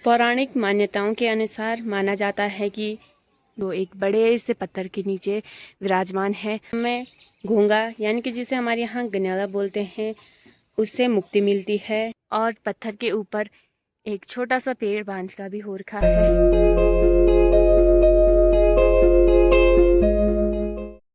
पौराणिक मान्यताओं के अनुसार माना जाता है कि वो एक बड़े से पत्थर के नीचे विराजमान है। हमें घोंगा यानी कि जिसे हमारे यहाँ गन्याला बोलते हैं, उससे मुक्ति मिलती है। और पत्थर के ऊपर एक छोटा सा पेड़ बांझ का भी हो रखा है।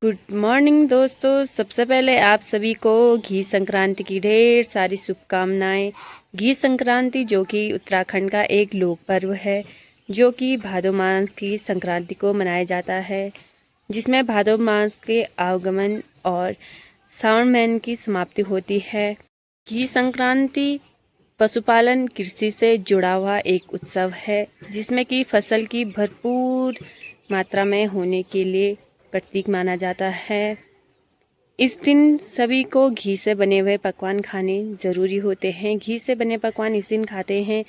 गुड मॉर्निंग दोस्तों, सबसे पहले आप सभी को घी संक्रांति की ढेर सारी शुभकामनाएं। घी संक्रांति जो कि उत्तराखंड का एक लोक पर्व है, जो कि भादो मास की संक्रांति को मनाया जाता है, जिसमें भादो मास के आगमन और सावन महीने की समाप्ति होती है। घी संक्रांति पशुपालन कृषि से जुड़ा हुआ एक उत्सव है, जिसमें कि फसल की भरपूर मात्रा में होने के लिए प्रतीक माना जाता है। इस दिन सभी को घी से बने हुए पकवान खाने ज़रूरी होते हैं। घी से बने पकवान इस दिन खाते हैं।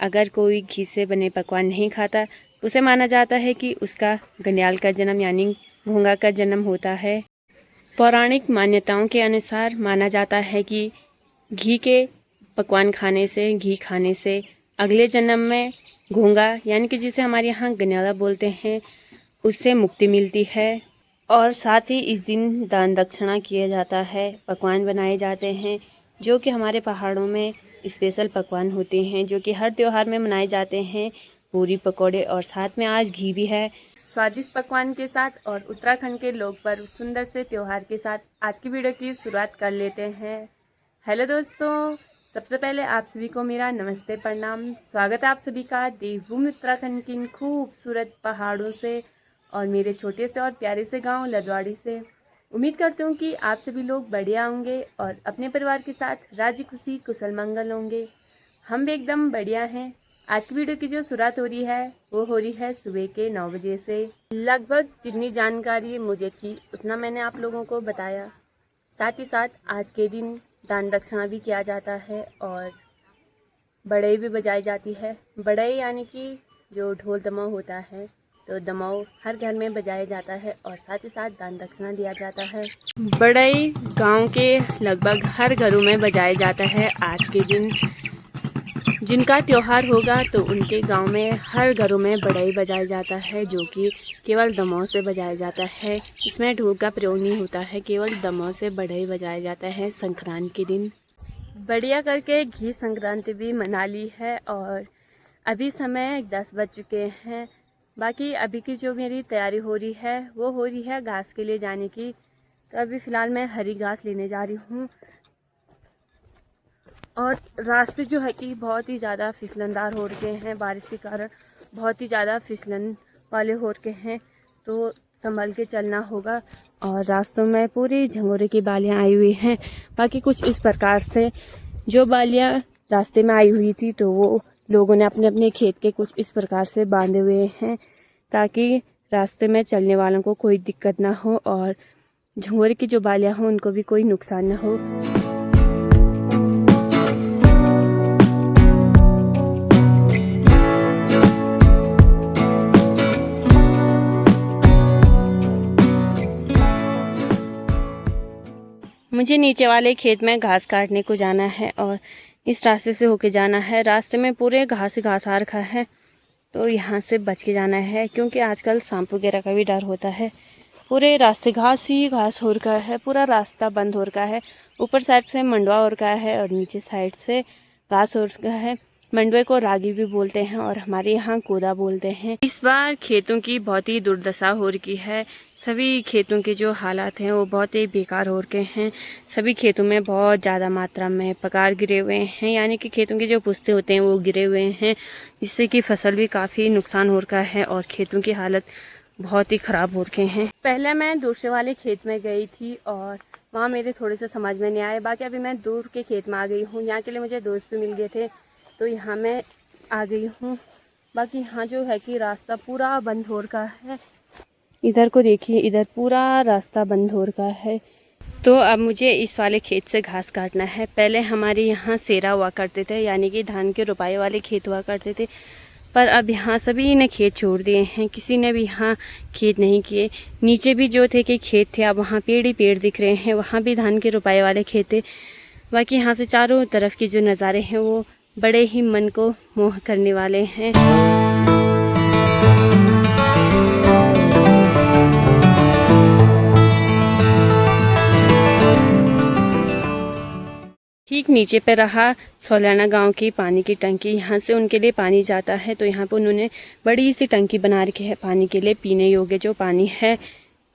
अगर कोई घी से बने पकवान नहीं खाता, उसे माना जाता है कि उसका गंड्याल का जन्म यानी घोंगा का जन्म होता है। पौराणिक मान्यताओं के अनुसार माना जाता है कि घी के पकवान खाने से, घी खाने से अगले जन्म में घोंगा यानी कि जिसे हमारे यहाँ गन्याला बोलते हैं, उससे मुक्ति मिलती है। और साथ ही इस दिन दान दक्षिणा किया जाता है, पकवान बनाए जाते हैं, जो कि हमारे पहाड़ों में स्पेशल पकवान होते हैं, जो कि हर त्यौहार में मनाए जाते हैं। पूरी पकौड़े और साथ में आज घी भी है। स्वादिष्ट पकवान के साथ और उत्तराखंड के लोक पर्व सुंदर से त्यौहार के साथ आज की वीडियो की शुरुआत कर लेते हैं। हेलो दोस्तों, सबसे पहले आप सभी को मेरा नमस्ते प्रणाम। स्वागत है आप सभी का देवभूमि उत्तराखंड की इन खूबसूरत पहाड़ों से और मेरे छोटे से और प्यारे से गांव लदवाड़ी से। उम्मीद करती हूँ कि आप सभी लोग बढ़िया होंगे और अपने परिवार के साथ राजी खुशी कुशल मंगल होंगे। हम भी एकदम बढ़िया हैं। आज की वीडियो की जो शुरुआत हो रही है वो हो रही है सुबह के 9 बजे से। लगभग जितनी जानकारी मुझे थी उतना मैंने आप लोगों को बताया। साथ ही साथ आज के दिन दान दक्षिणा भी किया जाता है और बड़ई भी बजाई जाती है। बड़ई यानी कि जो ढोल दमाऊ होता है, तो दमाऊ हर घर में बजाया जाता है और साथ ही साथ दान दक्षिणा दिया जाता है। बड़ई गांव के लगभग हर घरों में बजाया जाता है। आज के दिन जिनका त्यौहार होगा तो उनके गांव में हर घरों में बड़ई बजाया जाता है, जो कि केवल दमाऊ से बजाया जाता है। इसमें ढोल का प्रयोग नहीं होता है, केवल दमाऊ से बड़ई बजाया जाता है संक्रांति के दिन। बढ़िया करके घी संक्रांति भी मना ली है और अभी समय 10 बज चुके हैं। बाकी अभी की जो मेरी तैयारी हो रही है वो हो रही है घास के लिए जाने की। तो अभी फ़िलहाल मैं हरी घास लेने जा रही हूँ और रास्ते जो है कि बहुत ही ज़्यादा फिसलनदार हो रखे हैं, बारिश के कारण बहुत ही ज़्यादा फिसलन वाले हो रखे हैं, तो संभल के चलना होगा। और रास्तों में पूरी झंगोरे की बालियाँ आई हुई हैं। बाकी कुछ इस प्रकार से जो बालियाँ रास्ते में आई हुई थी, तो वो लोगों ने अपने अपने खेत के कुछ इस प्रकार से बांधे हुए हैं, ताकि रास्ते में चलने वालों को कोई दिक्कत ना हो और झंगोरे की जो बालियाँ हों उनको भी कोई नुकसान ना हो। मुझे नीचे वाले खेत में घास काटने को जाना है और इस रास्ते से होके जाना है। रास्ते में पूरे घास ही घास आ रखा है, तो यहाँ से बच के जाना है, क्योंकि आजकल सांप वगैरह का भी डर होता है। पूरे रास्ते घास ही घास हो रखा है, पूरा रास्ता बंद हो रखा है। ऊपर साइड से मंडवा हो रखा है और नीचे साइड से घास हो रखा है। मंडवे को रागी भी बोलते हैं और हमारे यहाँ कोदा बोलते हैं। इस बार खेतों की बहुत ही दुर्दशा हो रखी है। सभी खेतों के जो हालात हैं वो बहुत ही बेकार हो रखे हैं। सभी खेतों में बहुत ज़्यादा मात्रा में पकार गिरे हुए हैं, यानी कि खेतों के जो पुस्ते होते हैं वो गिरे हुए हैं, जिससे कि फसल भी काफ़ी नुकसान हो रखा है और खेतों की हालत बहुत ही ख़राब हो रखे हैं। पहले मैं दूसरे वाले खेत में गई थी और वहाँ मेरे थोड़े से समझ में नहीं आए। बाकी अभी मैं दूर के खेत में आ गई हूँ। यहाँ के लिए मुझे दोस्त भी मिल गए थे, तो यहाँ मैं आ गई हूँ। बाकी यहाँ जो है कि रास्ता पूरा बंद हो रखा है। इधर को देखिए, इधर पूरा रास्ता बंद हो रखा है। तो अब मुझे इस वाले खेत से घास काटना है। पहले हमारे यहाँ सेरा हुआ करते थे, यानी कि धान के रोपाई वाले खेत हुआ करते थे, पर अब यहाँ सभी ने खेत छोड़ दिए हैं। किसी ने भी यहाँ खेत नहीं किए। नीचे भी जो थे कि खेत थे, अब वहाँ पेड़ ही पेड़ दिख रहे हैं, वहाँ भी धान के रोपाई वाले खेत थे। बाकी यहाँ से चारों तरफ के जो नज़ारे हैं वो बड़े ही मन को मोह करने वाले हैं। ठीक नीचे पे रहा सोलाना गांव की पानी की टंकी। यहाँ से उनके लिए पानी जाता है, तो यहाँ पे उन्होंने बड़ी सी टंकी बना रखी है पानी के लिए, पीने योग्य जो पानी है।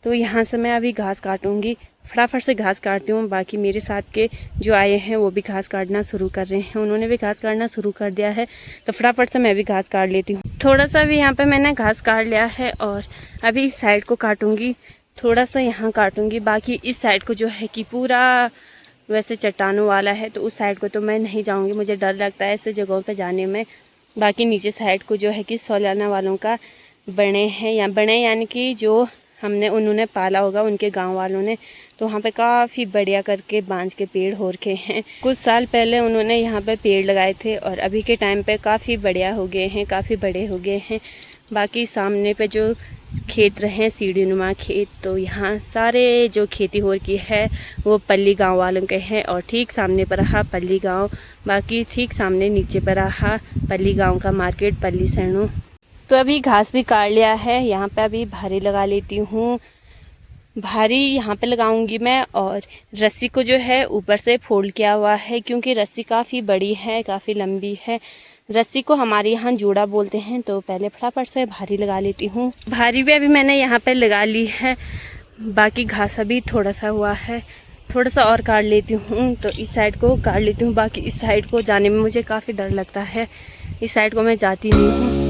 तो यहाँ से मैं अभी घास काटूंगी, फटाफट से घास काटती हूँ। बाकी मेरे साथ के जो आए हैं वो भी घास काटना शुरू कर रहे हैं, उन्होंने भी घास काटना शुरू कर दिया है, तो फटाफट से मैं भी घास काट लेती हूँ। थोड़ा सा भी यहाँ पे मैंने घास काट लिया है और अभी इस साइड को काटूंगी, थोड़ा सा यहाँ काटूंगी। बाकी इस साइड को जो है कि पूरा वैसे चट्टानों वाला है, तो उस साइड को तो मैं नहीं जाऊँगी, मुझे डर लगता है ऐसे जगहों पर जाने में। बाकी नीचे साइड को जो है कि सोलाना वालों का बने हैं, या बने यानी कि जो हमने उन्होंने पाला होगा उनके गांव वालों ने, तो वहाँ पे काफ़ी बढ़िया करके बांज के पेड़ हो रखे हैं। कुछ साल पहले उन्होंने यहाँ पे पेड़ लगाए थे और अभी के टाइम पे काफ़ी बढ़िया हो गए हैं, काफ़ी बड़े हो गए हैं। बाकी सामने पे जो खेत रहे सीढ़ी नुमा खेत, तो यहाँ सारे जो खेती हो रही है वो पल्ली गांव वालों के हैं। और ठीक सामने पर रहा पल्ली गांव, बाकी ठीक सामने नीचे पर रहा पल्ली गांव का मार्केट, पल्ली सैणु। तो अभी घास भी काट लिया है, यहाँ पे अभी भारी लगा लेती हूँ। भारी यहाँ पे लगाऊंगी मैं, और रस्सी को जो है ऊपर से फोल्ड किया हुआ है, क्योंकि रस्सी काफ़ी बड़ी है, काफ़ी लंबी है। रस्सी को हमारे यहाँ जोड़ा बोलते हैं। तो पहले फटाफट से भारी लगा लेती हूँ। भारी भी अभी मैंने यहाँ पे लगा ली है, बाकी घास अभी थोड़ा सा हुआ है, थोड़ा सा और काट लेती हूँ। तो इस साइड को काट लेती हूँ, बाकी इस साइड को जाने में मुझे काफ़ी डर लगता है, इस साइड को मैं जाती नहीं हूँ।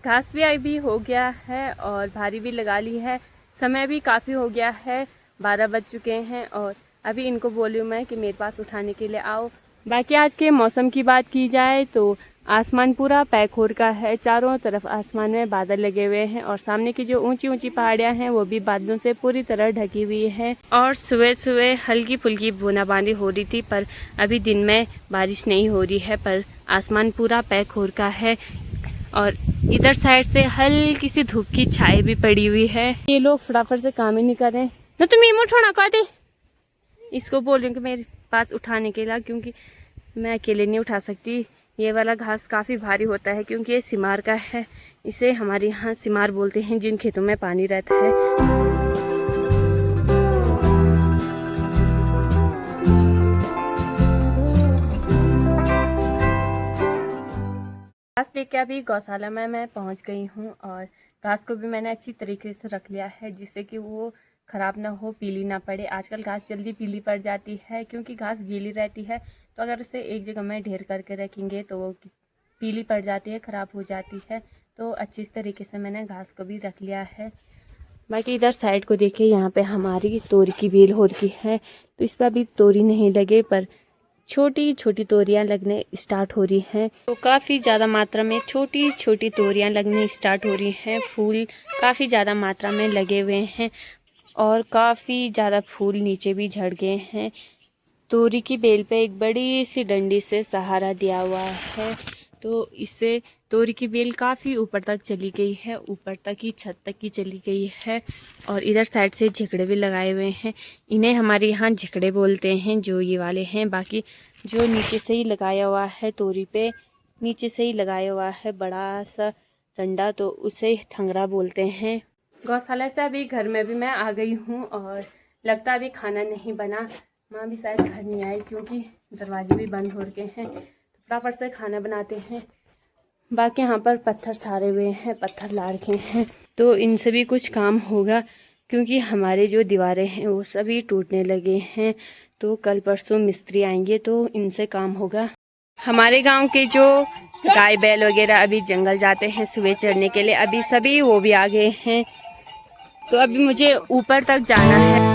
घास भी अभी हो गया है और भारी भी लगा ली है। समय भी काफ़ी हो गया है, 12 बज चुके हैं, और अभी इनको बोली हूँ मैं कि मेरे पास उठाने के लिए आओ। बाकी आज के मौसम की बात की जाए तो आसमान पूरा पैक हो रखा है, चारों तरफ आसमान में बादल लगे हुए हैं, और सामने की जो ऊंची ऊंची पहाड़ियां हैं वो भी बादलों से पूरी तरह ढकी हुई हैं। और सुबह सुबह हल्की फुल्की बूंदाबांदी हो रही थी, पर अभी दिन में बारिश नहीं हो रही है, पर आसमान पूरा पैक हो रखा है। और इधर साइड से हल्की सी धूप की छाई भी पड़ी हुई है। ये लोग फटाफट से काम ही नहीं कर रहे ना, तुम इमो उठाना कहते, इसको बोल रही हूँ कि मेरे पास उठाने के लिए, क्योंकि मैं अकेले नहीं उठा सकती। ये वाला घास काफ़ी भारी होता है, क्योंकि ये सिमार का है, इसे हमारे यहाँ सिमार बोलते हैं जिन खेतों में पानी रहता है। घास लेके अभी गौशाला में मैं पहुंच गई हूं, और घास को भी मैंने अच्छी तरीके से रख लिया है, जिससे कि वो ख़राब ना हो, पीली ना पड़े। आजकल घास जल्दी पीली पड़ जाती है, क्योंकि घास गीली रहती है, तो अगर उसे एक जगह में ढेर करके रखेंगे तो वो पीली पड़ जाती है, ख़राब हो जाती है। तो अच्छी तरीके से मैंने घास को भी रख लिया है। बाकी इधर साइड को देखिए, यहाँ पे हमारी तोरी की बेल हो रही है, तो इस पर अभी तोरी नहीं लगे, पर छोटी छोटी तोरियां लगने स्टार्ट हो रही हैं। तो काफ़ी ज़्यादा मात्रा में छोटी छोटी तोरियां लगने स्टार्ट हो रही हैं। फूल काफ़ी ज़्यादा मात्रा में लगे हुए हैं, और काफ़ी ज़्यादा फूल नीचे भी झड़ गए हैं। तोरी की बेल पे एक बड़ी सी डंडी से सहारा दिया हुआ है, तो इससे तोरी की बेल काफ़ी ऊपर तक चली गई है, ऊपर तक ही छत तक की चली गई है। और इधर साइड से झिकड़े भी लगाए हुए हैं, इन्हें हमारे यहाँ झिकड़े बोलते हैं, जो ये वाले हैं। बाकी जो नीचे से ही लगाया हुआ है तोरी पे, नीचे से ही लगाया हुआ है बड़ा सा डंडा, तो उसे ठंगरा बोलते हैं। गौशाला से अभी घर में भी मैं आ गई हूँ, और लगता अभी खाना नहीं बना, माँ भी शायद घर नहीं आई, क्योंकि दरवाजे भी बंद हो रखे हैं। तो फटाफट से खाना बनाते हैं। बाकी यहाँ पर पत्थर सारे हुए हैं, पत्थर ला रखे हैं, तो इनसे भी कुछ काम होगा, क्योंकि हमारे जो दीवारें हैं वो सभी टूटने लगे हैं। तो कल परसों मिस्त्री आएंगे तो इनसे काम होगा। हमारे गांव के जो गाय बैल वगैरह अभी जंगल जाते हैं सुबह चढ़ने के लिए, अभी सभी वो भी आ गए हैं, तो अभी मुझे ऊपर तक जाना है।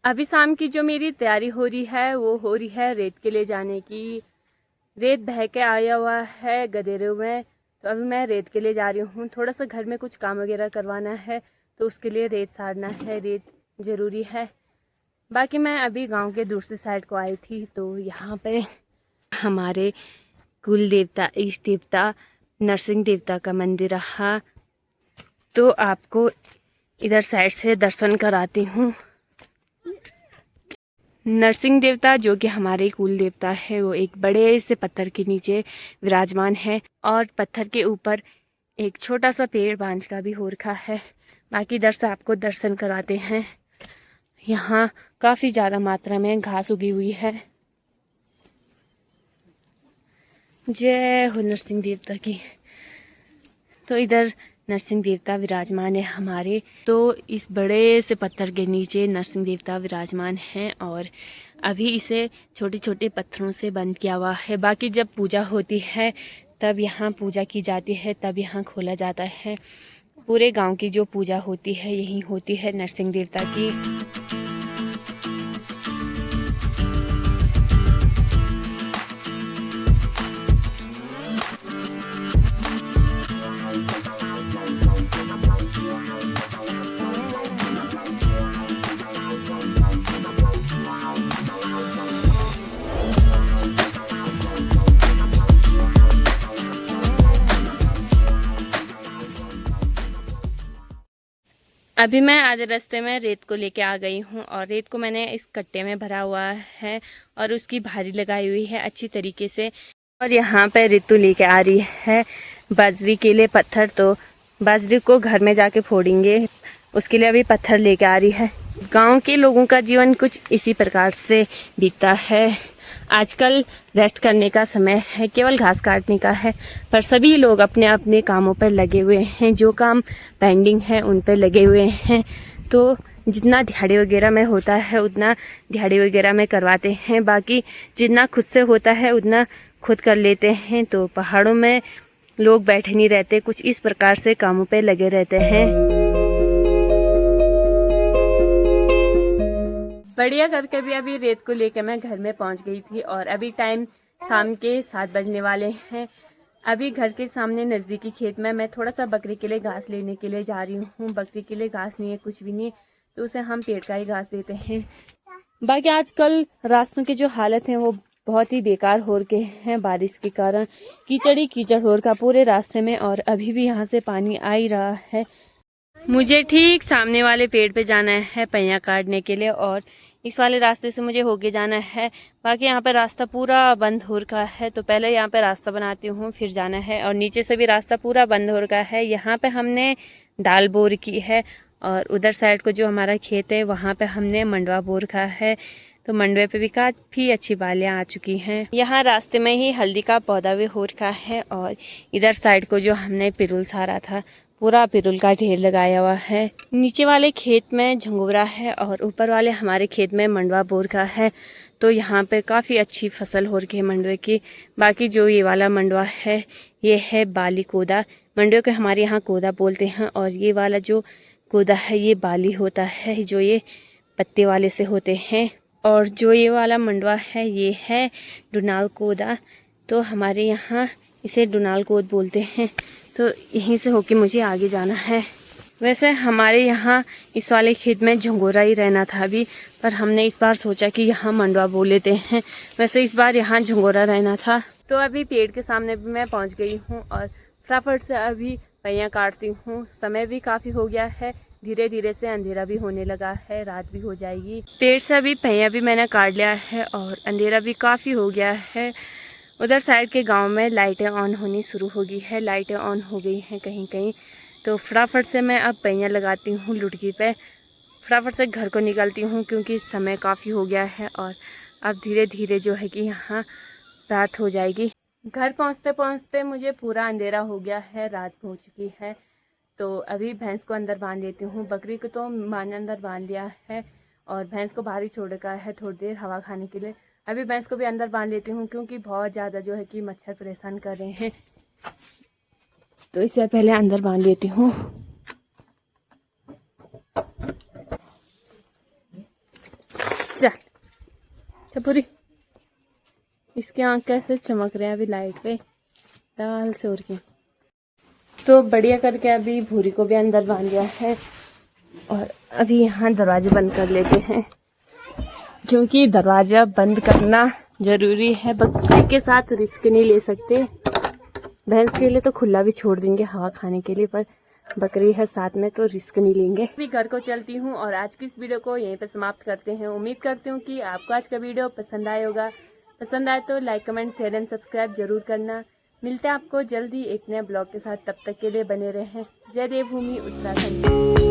अभी शाम की जो मेरी तैयारी हो रही है वो हो रही है रेत के ले जाने की। रेत बह के आया हुआ है गदेरे में, तो अभी मैं रेत के लिए जा रही हूँ। थोड़ा सा घर में कुछ काम वगैरह करवाना है तो उसके लिए रेत सारना है, रेत ज़रूरी है। बाकी मैं अभी गांव के दूसरी साइड को आई थी, तो यहाँ पे हमारे कुल देवता, इष्ट देवता, नरसिंह देवता का मंदिर रहा, तो आपको इधर साइड से दर्शन कराती हूँ। नरसिंह देवता जो कि हमारे कुल देवता है, वो एक बड़े से पत्थर के नीचे विराजमान है और पत्थर के ऊपर एक छोटा सा पेड़ बांझ का भी हो रखा है। बाकी इधर से आपको दर्शन कराते हैं। यहाँ काफ़ी ज़्यादा मात्रा में घास उगी हुई है। जय हो नरसिंह देवता की। तो इधर नरसिंह देवता विराजमान है हमारे। तो इस बड़े से पत्थर के नीचे नरसिंह देवता विराजमान हैं और अभी इसे छोटे छोटे पत्थरों से बंद किया हुआ है। बाकी जब पूजा होती है तब यहाँ पूजा की जाती है, तब यहाँ खोला जाता है। पूरे गांव की जो पूजा होती है यहीं होती है नरसिंह देवता की। अभी मैं आधे रास्ते में रेत को लेके आ गई हूँ और रेत को मैंने इस कट्टे में भरा हुआ है और उसकी भारी लगाई हुई है अच्छी तरीके से। और यहाँ पे रितु लेके आ रही है बाजरी के लिए पत्थर, तो बाजरी को घर में जाके फोड़ेंगे, उसके लिए अभी पत्थर लेके आ रही है। गांव के लोगों का जीवन कुछ इसी प्रकार से बीतता है। आजकल रेस्ट करने का समय है, केवल घास काटने का है, पर सभी लोग अपने अपने कामों पर लगे हुए हैं। जो काम पेंडिंग है उन पर लगे हुए हैं। तो जितना दिहाड़ी वगैरह में होता है उतना दिहाड़ी वगैरह में करवाते हैं, बाकी जितना खुद से होता है उतना खुद कर लेते हैं। तो पहाड़ों में लोग बैठे नहीं रहते, कुछ इस प्रकार से कामों पे लगे रहते हैं। बढ़िया करके भी अभी रेत को लेकर मैं घर में पहुंच गई थी और अभी टाइम शाम के 7 बजने वाले हैं। अभी घर के सामने नज़दीकी खेत में मैं थोड़ा सा बकरी के लिए घास लेने के लिए जा रही हूँ। बकरी के लिए घास नहीं है, कुछ भी नहीं, तो उसे हम पेड़ का ही घास देते हैं। बाकी आजकल रास्तों की जो हालत है वो बहुत ही बेकार हो रखे हैं। बारिश के कारण कीचड़ ही कीचड़ हो रखा पूरे रास्ते में और अभी भी यहाँ से पानी आ ही रहा है। मुझे ठीक सामने वाले पेड़ पे जाना है पैया काटने के लिए और इस वाले रास्ते से मुझे होके जाना है। बाकी यहाँ पे रास्ता पूरा बंद हो रखा है, तो पहले यहाँ पे रास्ता बनाती हूँ फिर जाना है। और नीचे से भी रास्ता पूरा बंद हो रखा है। यहाँ पे हमने दाल बो रखी है और उधर साइड को जो हमारा खेत है वहाँ पे हमने मंडवा बो रखा है। तो मंडवे पे भी काफ़ी अच्छी बालियाँ आ चुकी हैं। यहाँ रास्ते में ही हल्दी का पौधा भी हो रखा है और इधर साइड को जो हमने पिरुल सारा था पूरा पिरुल का ढेर लगाया हुआ है। नीचे वाले खेत में झंगोरा है और ऊपर वाले हमारे खेत में मंडवा बोर का है। तो यहाँ पे काफ़ी अच्छी फसल हो रही है मंडवे की। बाकी जो ये वाला मंडवा है ये है बाली कोदा। मंडवे को हमारे यहाँ कोदा बोलते हैं और ये वाला जो कोदा है ये बाली होता है, जो ये पत्ते वाले से होते हैं। और जो ये वाला मंडवा है ये है डुनाल कोदा। तो हमारे यहाँ इसे डुनाल कोद बोलते हैं। तो यहीं से होके मुझे आगे जाना है। वैसे हमारे यहाँ इस वाले खेत में झंगोरा ही रहना था अभी, पर हमने इस बार सोचा कि यहाँ मंडवा बोल लेते हैं। वैसे इस बार यहाँ झंगोरा रहना था। तो अभी पेड़ के सामने भी मैं पहुँच गई हूँ और फटाफट से अभी पैया काटती हूँ। समय भी काफ़ी हो गया है, धीरे धीरे से अंधेरा भी होने लगा है, रात भी हो जाएगी। पेड़ से अभी पैया भी मैंने काट लिया है और अंधेरा भी काफ़ी हो गया है। उधर साइड के गांव में लाइटें ऑन होनी शुरू हो गई है, लाइटें ऑन हो गई हैं कहीं कहीं। तो फटाफट से मैं अब पैया लगाती हूँ लुड़की पे, फटाफट से घर को निकलती हूँ क्योंकि समय काफ़ी हो गया है और अब धीरे धीरे जो है कि यहाँ रात हो जाएगी। घर पहुँचते पहुँचते मुझे पूरा अंधेरा हो गया है, रात हो चुकी है। तो अभी भैंस को अंदर बांध लेती हूँ। बकरी को तो माँ ने अंदर बांध लिया है और भैंस को बाहर ही छोड़ रखा है थोड़ी देर हवा खाने के लिए। अभी भैंस को भी अंदर बांध लेती हूँ क्योंकि बहुत ज़्यादा जो है कि मच्छर परेशान कर रहे हैं, तो इससे पहले अंदर बांध लेती हूँ। चल चपुरी, इसके आँख कैसे चमक रहे हैं अभी लाइट पे, लाल से उड़ के। तो बढ़िया करके अभी भूरी को भी अंदर बांध दिया है और अभी यहाँ दरवाजे बंद कर लेते हैं, क्योंकि दरवाज़ा बंद करना ज़रूरी है। बकरी के साथ रिस्क नहीं ले सकते। भैंस के लिए तो खुला भी छोड़ देंगे हवा खाने के लिए, पर बकरी है साथ में तो रिस्क नहीं लेंगे। अभी घर को चलती हूँ और आज की इस वीडियो को यहीं पर समाप्त करते हैं। उम्मीद करती हूँ कि आपको आज का वीडियो पसंद आया होगा। पसंद आए तो like, comment, share and subscribe जरूर करना। मिलते हैं आपको जल्दी एक नए ब्लॉग के साथ। तब तक के लिए बने रहें। जय देवभूमि उत्तराखंड।